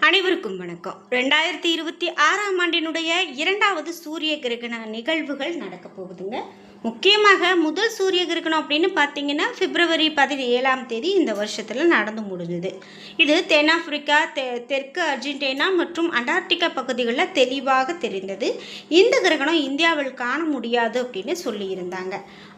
அனைவருக்கும் வணக்கம். 2026ஆம் ஆண்டினுடைய இரண்டாவது சூரிய கிரகண நிகழ்வுகள் நடக்க போகுதுங்க. முக்கியமாக முதல் சூரிய கிரகணம் அப்படின்னு பார்த்தீங்கன்னா பிப்ரவரி 17ஆம் தேதி இந்த வருஷத்தில் நடந்து முடிஞ்சுது. இது தென்னாப்பிரிக்கா, தெற்கு அர்ஜென்டினா மற்றும் அண்டார்டிகா பகுதிகளில் தெளிவாக தெரிந்தது. இந்த கிரகணம் இந்தியாவில் காண முடியாது அப்படின்னு சொல்லியிருந்தாங்க.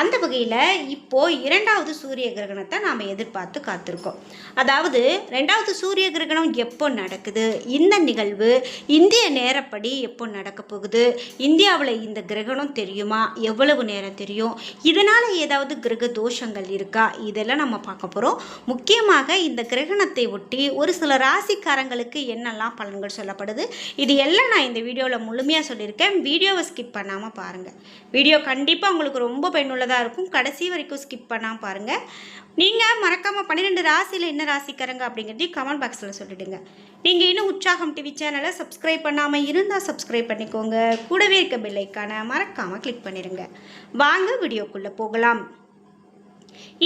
அந்த வகையில் இப்போது இரண்டாவது சூரிய கிரகணத்தை நாம் எதிர்பார்த்து காத்திருக்கோம். அதாவது ரெண்டாவது சூரிய கிரகணம் எப்போ நடக்குது, இந்த நிகழ்வு இந்திய நேரப்படி எப்போ நடக்க போகுது, இந்தியாவில் இந்த கிரகணம் தெரியுமா, எவ்வளவு நேரம் தெரியும், இதனால் ஏதாவது கிரக தோஷங்கள் இருக்கா, இதெல்லாம் நம்ம பார்க்க போகிறோம். முக்கியமாக இந்த கிரகணத்தை ஒட்டி ஒரு சில ராசிக்காரங்களுக்கு என்னெல்லாம் பலன்கள் சொல்லப்படுது, இது எல்லாம் நான் இந்த வீடியோவில் முழுமையாக சொல்லியிருக்கேன். வீடியோவை ஸ்கிப் பண்ணாமல் பாருங்கள். வீடியோ கண்டிப்பாக உங்களுக்கு ரொம்ப பயனுள்ளதாக இருக்கும். கடைசி வரைக்கும் ஸ்கிப் பண்ணாமல் பாருங்கள். நீங்கள் மறக்காமல் 12 ராசியில் என்ன ராசிக்காரங்க அப்படிங்கிறதையும் கமெண்ட் பாக்ஸில் சொல்லிவிடுங்க. நீங்கள் இன்னும் உற்சாகம் டிவி சேனலை சப்ஸ்கிரைப் பண்ணாமல் இருந்தால் சப்ஸ்கிரைப் பண்ணிக்கோங்க. கூடவே இருக்க பெல் ஐக்கானை மறக்காமல் கிளிக் பண்ணிடுங்க. வாங்க வீடியோக்குள்ளே போகலாம்.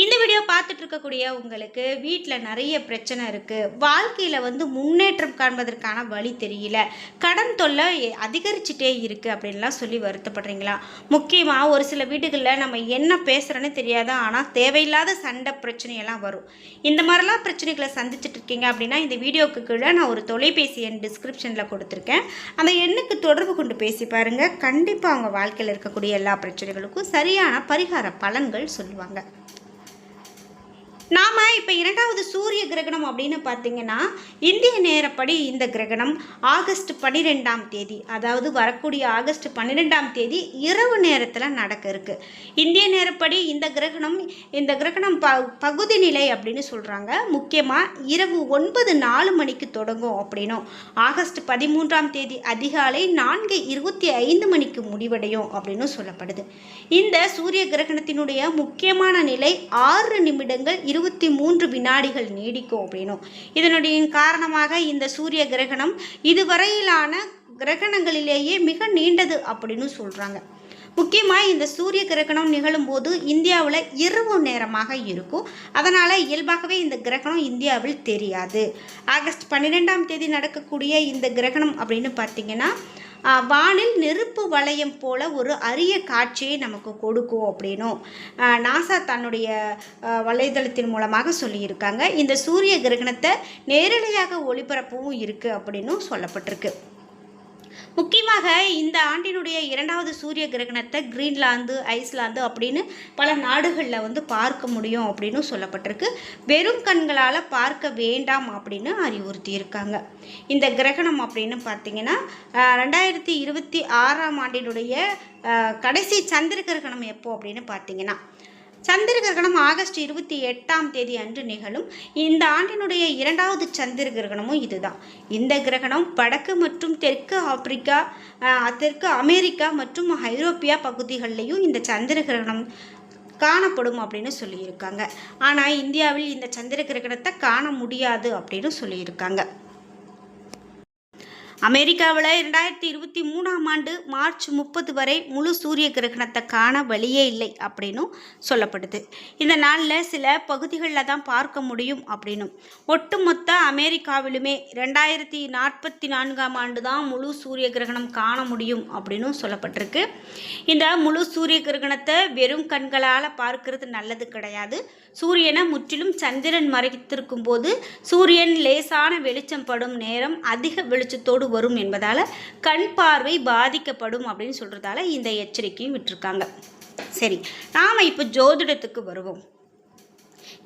இந்த வீடியோ பார்த்துட்டு இருக்கக்கூடிய உங்களுக்கு வீட்டில் நிறைய பிரச்சனை இருக்குது, வாழ்க்கையில் முன்னேற்றம் காண்பதற்கான வழி தெரியல, கடன் தொல்லை அதிகரிச்சுட்டே இருக்குது அப்படின்லாம் சொல்லி வருத்தப்படுறீங்களா? முக்கியமாக ஒரு சில வீடுகளில் நம்ம என்ன பேசுகிறோன்னு தெரியாது, ஆனால் தேவையில்லாத சண்டை பிரச்சனையெல்லாம் வரும். இந்த மாதிரிலாம் பிரச்சனைகளை சந்திச்சுட்டு இருக்கீங்க அப்படின்னா இந்த வீடியோவுக்கு கீழே நான் ஒரு தொலைபேசி எண் டிஸ்கிரிப்ஷனில் கொடுத்துருக்கேன். அந்த எண்ணுக்கு தொடர்பு கொண்டு பேசி பாருங்கள். கண்டிப்பாக அவங்க வாழ்க்கையில் இருக்கக்கூடிய எல்லா பிரச்சனைகளுக்கும் சரியான பரிகார பலன்கள் சொல்லுவாங்க. நாம் இப்போ இரண்டாவது சூரிய கிரகணம் அப்படின்னு பார்த்தீங்கன்னா இந்திய நேரப்படி இந்த கிரகணம் ஆகஸ்ட் 12ஆம் தேதி, அதாவது வரக்கூடிய ஆகஸ்ட் 12ஆம் தேதி இரவு நேரத்தில் நடக்க இருக்குது. இந்திய நேரப்படி இந்த கிரகணம் பகுதி நிலை அப்படின்னு சொல்கிறாங்க. முக்கியமாக இரவு 9:04 மணிக்கு தொடங்கும் அப்படின்னும் ஆகஸ்ட் 13ஆம் தேதி அதிகாலை 4:25 மணிக்கு முடிவடையும் அப்படின்னு சொல்லப்படுது. இந்த சூரிய கிரகணத்தினுடைய முக்கியமான நிலை 6 நிமிடங்கள் 23 வினாடிகள் நீடிக்கும் அப்படின்னும், இதனுடைய காரணமாக இந்த சூரிய கிரகணம் இதுவரையிலான கிரகணங்களிலேயே மிக நீண்டது அப்படின்னு சொல்கிறாங்க. முக்கியமாக இந்த சூரிய கிரகணம் நிகழும்போது இந்தியாவில் இரவு நேரமாக இருக்கும். அதனால் இயல்பாகவே இந்த கிரகணம் இந்தியாவில் தெரியாது. ஆகஸ்ட் 12ஆம் தேதி நடக்கக்கூடிய இந்த கிரகணம் அப்படின்னு பார்த்திங்கன்னா வானில் நெருப்பு வளையம் போல ஒரு அரிய காட்சியை நமக்கு கொடுக்கும் அப்படின்னும் நாசா தன்னுடைய வலைதளத்தின் மூலமாக சொல்லியிருக்காங்க. இந்த சூரிய கிரகணத்தை நேரடியாக ஒளிபரப்பவும் இருக்குது அப்படின்னும் சொல்லப்பட்டிருக்கு. முக்கியமாக இந்த ஆண்டினுடைய இரண்டாவது சூரிய கிரகணத்தை கிரீன்லாந்து, ஐஸ்லாந்து அப்படின்னு பல நாடுகளில் பார்க்க முடியும் அப்படின்னு சொல்லப்பட்டிருக்கு. வெறும் கண்களால் பார்க்க வேண்டாம் அப்படின்னு அறிவுறுத்தியிருக்காங்க. இந்த கிரகணம் அப்படின்னு பார்த்திங்கன்னா 2026ஆம் ஆண்டினுடைய கடைசி சந்திர கிரகணம் எப்போ அப்படின்னு பார்த்திங்கன்னா சந்திர கிரகணம் ஆகஸ்ட் 28ஆம் தேதி அன்று நிகழும். இந்த ஆண்டினுடைய இரண்டாவது சந்திர கிரகணமும் இதுதான். இந்த கிரகணம் வடக்கு மற்றும் தெற்கு அமெரிக்கா மற்றும் ஐரோப்பியா பகுதிகளிலையும் இந்த சந்திர கிரகணம் காணப்படும் அப்படின்னு சொல்லியிருக்காங்க. ஆனால் இந்தியாவில் இந்த சந்திர கிரகணத்தை காண முடியாது அப்படின்னு சொல்லியிருக்காங்க. அமெரிக்காவில் 2023ஆம் ஆண்டு மார்ச் 30 வரை முழு சூரிய கிரகணத்தை காண வழியே இல்லை அப்படின்னும் சொல்லப்படுது. இந்த நாளில் சில பகுதிகளில் தான் பார்க்க முடியும் அப்படின்னும், ஒட்டுமொத்த அமெரிக்காவிலுமே 2044ஆம் ஆண்டு தான் முழு சூரிய கிரகணம் காண முடியும் அப்படின்னும் சொல்லப்பட்டிருக்கு. இந்த முழு சூரிய கிரகணத்தை வெறும் கண்களால் பார்க்கறது நல்லது கிடையாது. சூரியனை முற்றிலும் சந்திரன் மறைத்திருக்கும் போது சூரியன் லேசான வெளிச்சம் படும் நேரம் அதிக வெளிச்சத்தோடு வரும் என்பதால் கண் பார்வை பாதிக்கப்படும் அப்படின்னு சொல்கிறதால இந்த எச்சரிக்கையும் விட்டுருக்காங்க. சரி, நாம் இப்போ ஜோதிடத்துக்கு வருவோம்.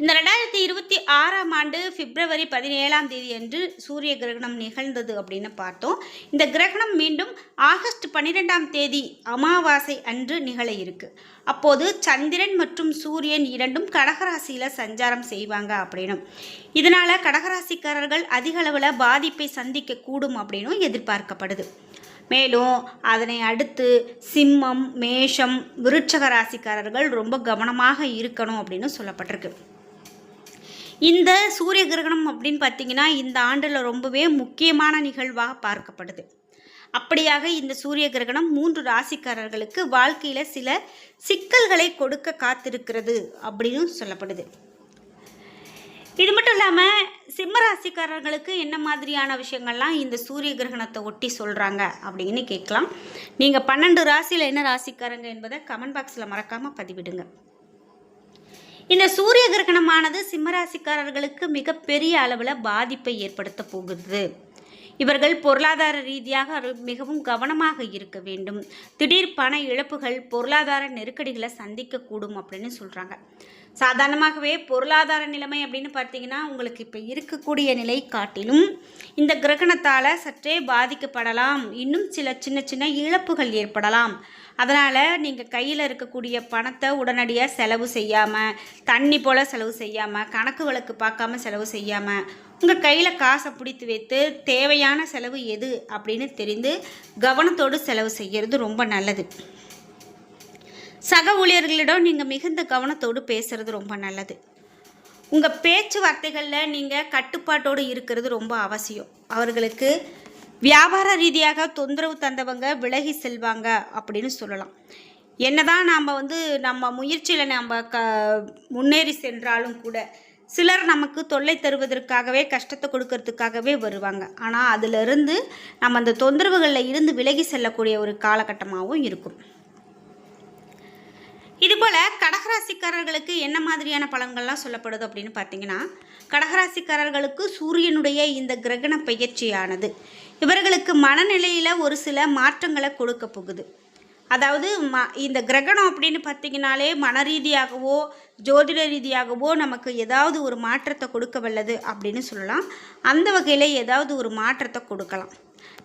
இந்த 2026ஆம் ஆண்டு பிப்ரவரி 17ஆம் தேதி அன்று சூரிய கிரகணம் நிகழ்ந்தது அப்படின்னு பார்த்தோம். இந்த கிரகணம் மீண்டும் ஆகஸ்ட் 12ஆம் தேதி அமாவாசை அன்று நிகழ இருக்கு. அப்போது சந்திரன் மற்றும் சூரியன் இரண்டும் கடகராசியில் சஞ்சாரம் செய்வாங்க அப்படின்னும், இதனால் கடகராசிக்காரர்கள் அதிக அளவில் பாதிப்பை சந்திக்க கூடும் அப்படின்னும் எதிர்பார்க்கப்படுது. மேலும் அதனை அடுத்து சிம்மம், மேஷம், விருட்சக ராசிக்காரர்கள் ரொம்ப கவனமாக இருக்கணும் அப்படின்னு சொல்லப்பட்டிருக்கு. இந்த சூரிய கிரகணம் அப்படின்னு பார்த்திங்கன்னா இந்த ஆண்டில் ரொம்பவே முக்கியமான நிகழ்வாக பார்க்கப்படுது. அப்படியாக இந்த சூரிய கிரகணம் 3 ராசிக்காரர்களுக்கு வாழ்க்கையில் சில சிக்கல்களை கொடுக்க காத்திருக்கிறது அப்படின்னு சொல்லப்படுது. இது மட்டும் இல்லாமல் சிம்ம ராசிக்காரர்களுக்கு என்ன மாதிரியான விஷயங்கள்லாம் இந்த சூரிய கிரகணத்தை ஒட்டி சொல்கிறாங்க அப்படின்னு கேட்கலாம். நீங்கள் 12 ராசியில் என்ன ராசிக்காரங்க என்பதை கமெண்ட் பாக்ஸில் மறக்காமல் பதிவிடுங்க. இந்த சூரிய கிரகணமானது சிம்மராசிக்காரர்களுக்கு மிகப்பெரிய அளவில் பாதிப்பை ஏற்படுத்த போகுது. இவர்கள் பொருளாதார ரீதியாக மிகவும் கவனமாக இருக்க வேண்டும். திடீர் பண இழப்புகள், பொருளாதார நெருக்கடிகளை சந்திக்கக்கூடும் அப்படின்னு சொல்கிறாங்க. சாதாரணமாகவே பொருளாதார நிலைமை அப்படின்னு பார்த்தீங்கன்னா உங்களுக்கு இப்போ இருக்கக்கூடிய நிலை காட்டிலும் இந்த கிரகணத்தால் சற்றே பாதிக்கப்படலாம். இன்னும் சில சின்ன சின்ன இழப்புகள் ஏற்படலாம். அதனால் நீங்கள் கையில் இருக்கக்கூடிய பணத்தை உடனடியாக செலவு செய்யாமல், தண்ணி போல் செலவு செய்யாமல், கணக்கு வழக்கு பார்க்காம செலவு செய்யாமல், உங்கள் கையில் காசை பிடித்து வைத்து தேவையான செலவு எது அப்படின்னு தெரிந்து கவனத்தோடு செலவு செய்கிறது ரொம்ப நல்லது. சக ஊழியர்களிடம் நீங்கள் மிகுந்த கவனத்தோடு பேசுகிறது ரொம்ப நல்லது. உங்கள் பேச்சுவார்த்தைகளில் நீங்கள் கட்டுப்பாட்டோடு இருக்கிறது ரொம்ப அவசியம். அவர்களுக்கு வியாபார ரீதியாக தொந்தரவு தந்தவங்க விலகி செல்வாங்க அப்படின்னு சொல்லலாம். என்னதான் நாம் நம்ம முயற்சியில் நம்ம முன்னேறி சென்றாலும் கூட சிலர் நமக்கு தொல்லை தருவதற்காகவே, கஷ்டத்தை கொடுக்கறதுக்காகவே வருவாங்க. ஆனால் அதிலிருந்து நம்ம அந்த தொந்தரவுகளில் இருந்து விலகி செல்லக்கூடிய ஒரு காலகட்டமாகவும் இருக்கும். இதுபோல் கடகராசிக்காரர்களுக்கு என்ன மாதிரியான பலன்கள்லாம் சொல்லப்படுது அப்படின்னு பார்த்தீங்கன்னா, கடகராசிக்காரர்களுக்கு சூரியனுடைய இந்த கிரகண பயிற்சியானது இவர்களுக்கு மனநிலையில் ஒரு சில மாற்றங்களை கொடுக்க போகுது. அதாவது இந்த கிரகணம் அப்படின்னு பார்த்திங்கனாலே மன ரீதியாகவோ ஜோதிட ரீதியாகவோ நமக்கு ஏதாவது ஒரு மாற்றத்தை கொடுக்க வல்லது அப்படின்னு சொல்லலாம். அந்த வகையில் ஏதாவது ஒரு மாற்றத்தை கொடுக்கலாம்.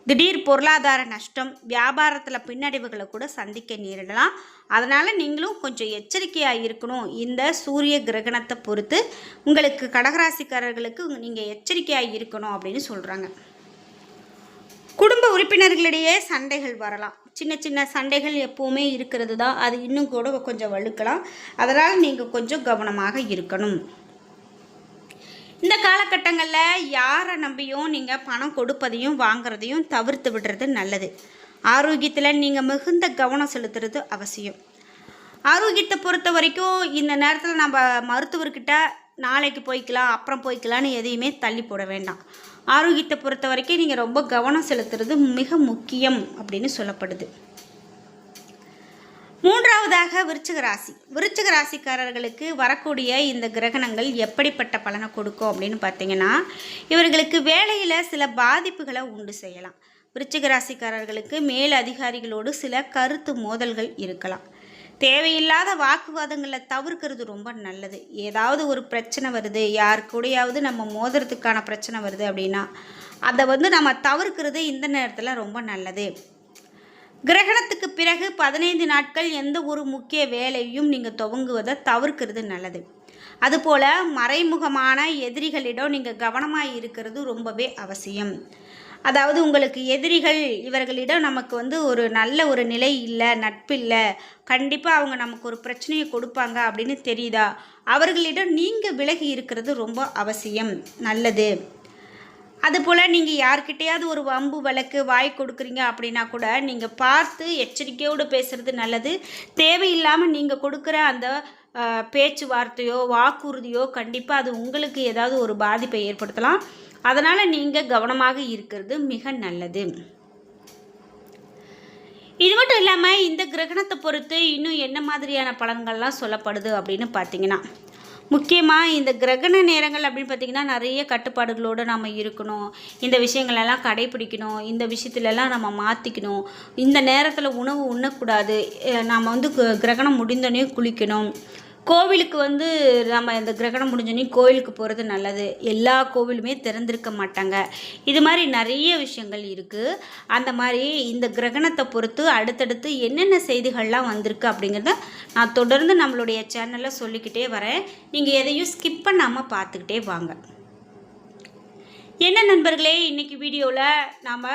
திடீர் பொருளாதார நஷ்டம், வியாபாரத்தில் பின்னடைவுகளை கூட சந்திக்க நேரிடலாம். அதனால் நீங்களும் கொஞ்சம் எச்சரிக்கையாக இருக்கணும். இந்த சூரிய கிரகணத்தை பொறுத்து உங்களுக்கு கடகராசிக்காரர்களுக்கு நீங்கள் எச்சரிக்கையாக இருக்கணும் அப்படின்னு சொல்கிறாங்க. குடும்ப உறுப்பினர்களிடையே சண்டைகள் வரலாம். சின்ன சின்ன சண்டைகள் எப்போவுமே இருக்கிறது தான். அது இன்னும் கூட கொஞ்சம் வலுக்கலாம். அதனால் நீங்கள் கொஞ்சம் கவனமாக இருக்கணும். இந்த காலகட்டங்களில் யாரை நம்பியும் நீங்கள் பணம் கொடுப்பதையும் வாங்குறதையும் தவிர்த்து விடுறது நல்லது. ஆரோக்கியத்தில் நீங்கள் மிகுந்த கவனம் செலுத்துறது அவசியம். ஆரோக்கியத்தை பொறுத்த வரைக்கும் இந்த நேரத்தில் நம்ம மருத்துவர்கிட்ட நாளைக்கு போய்க்கலாம், அப்புறம் போய்க்கலான்னு எதையுமே தள்ளி போட வேண்டாம். ஆரோக்கியத்தை பொறுத்த வரைக்கும் நீங்கள் ரொம்ப கவனம் செலுத்துறது மிக முக்கியம் அப்படின்னு சொல்லப்படுது. மூன்றாவதாக விருச்சிக ராசி. விருச்சிக ராசிக்காரர்களுக்கு வரக்கூடிய இந்த கிரகணங்கள் எப்படிப்பட்ட பலனை கொடுக்கும் அப்படின்னு பார்த்தீங்கன்னா, இவர்களுக்கு வேலையில் சில பாதிப்புகளை உண்டு செய்யலாம். விருச்சிக ராசிக்காரர்களுக்கு மேல் அதிகாரிகளோடு சில கருத்து மோதல்கள் இருக்கலாம். தேவையில்லாத வாக்குவாதங்களை தவிர்க்கிறது ரொம்ப நல்லது. ஏதாவது ஒரு பிரச்சனை வருது, யார் கூடயாவது நம்ம மோதுறதுக்கான பிரச்சனை வருது அப்படின்னா அதை நம்ம தவிர்க்கிறது இந்த நேரத்தில் ரொம்ப நல்லது. கிரகணத்துக்கு பிறகு 15 நாட்கள் எந்த ஒரு முக்கிய வேலையும் நீங்கள் துவங்குவதை தவிர்க்கிறது நல்லது. அதுபோல் மறைமுகமான எதிரிகளிடம் நீங்கள் கவனமாக இருக்கிறது ரொம்பவே அவசியம். அதாவது உங்களுக்கு எதிரிகள், இவர்களிடம் நமக்கு ஒரு நல்ல ஒரு நிலை இல்லை, நட்பு இல்லை, கண்டிப்பாக அவங்க நமக்கு ஒரு பிரச்சனையை கொடுப்பாங்க அப்படின்னு தெரியுதா, அவர்களிடம் நீங்கள் விலகி இருக்கிறது ரொம்ப அவசியம், நல்லது. அதுபோல் நீங்கள் யார்கிட்டையாவது ஒரு வம்பு வழக்கு வாய் கொடுக்குறீங்க அப்படின்னா கூட நீங்கள் பார்த்து எச்சரிக்கையோடு பேசுகிறது நல்லது. தேவையில்லாமல் நீங்கள் கொடுக்குற அந்த பேச்சுவார்த்தையோ வாக்குறுதியோ கண்டிப்பாக அது உங்களுக்கு ஏதாவது ஒரு பாதிப்பை ஏற்படுத்தலாம். அதனால் நீங்கள் கவனமாக இருக்கிறது மிக நல்லது. இது மட்டும் இல்லாமல் இந்த கிரகணத்தை பொறுத்து இன்னும் என்ன மாதிரியான பலன்கள்லாம் சொல்லப்படுது அப்படின்னு பார்த்தீங்கன்னா, முக்கியமாக இந்த கிரகண நேரங்கள் அப்படின்னு பார்த்திங்கன்னா நிறைய கட்டுப்பாடுகளோடு நம்ம இருக்கணும். இந்த விஷயங்களெல்லாம் கடைப்பிடிக்கணும். இந்த விஷயத்துலலாம் நம்ம மாற்றிக்கணும். இந்த நேரத்தில் உணவு உண்ணக்கூடாது. நம்ம கிரகணம் முடிந்தோடனே குளிக்கணும். கோவிலுக்கு நம்ம இந்த கிரகணம் முடிஞ்சோடனே கோவிலுக்கு போகிறது நல்லது. எல்லா கோவிலுமே திறந்திருக்க மாட்டாங்க. இது மாதிரி நிறைய விஷயங்கள் இருக்குது. அந்த மாதிரி இந்த கிரகணத்தை பொறுத்து அடுத்தடுத்து என்னென்ன செய்திகள்லாம் வந்திருக்கு அப்படிங்கிறத நான் தொடர்ந்து நம்மளுடைய சேனலில் சொல்லிக்கிட்டே வரேன். நீங்கள் எதையும் ஸ்கிப் பண்ணாமல் பார்த்துக்கிட்டே வாங்க. என்ன நண்பர்களே, இன்றைக்கி வீடியோவில் நாம்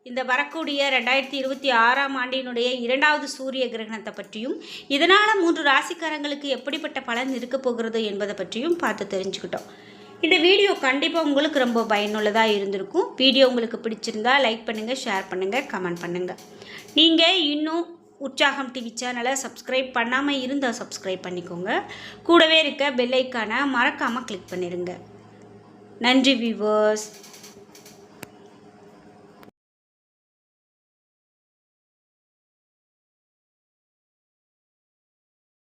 இந்த வரக்கூடிய 2026ஆம் ஆண்டினுடைய 2வது சூரிய கிரகணத்தை பற்றியும் இதனால் 3 ராசிக்காரங்களுக்கு எப்படிப்பட்ட பலன் இருக்க போகிறது என்பதை பற்றியும் பார்த்து தெரிஞ்சுக்கிட்டோம். இந்த வீடியோ கண்டிப்பாக உங்களுக்கு ரொம்ப பயனுள்ளதாக இருந்திருக்கும். வீடியோ உங்களுக்கு பிடிச்சிருந்தா லைக் பண்ணுங்கள், ஷேர் பண்ணுங்கள், கமெண்ட் பண்ணுங்கள். நீங்கள் இன்னும் உற்சாகம் டிவி சேனலை சப்ஸ்கிரைப் பண்ணாமல் இருந்தால் சப்ஸ்கிரைப் பண்ணிக்கோங்க. கூடவே இருக்க பெல் ஐக்கானை மறக்காமல் கிளிக் பண்ணிடுங்க. நன்றி வியூவர்ஸ்.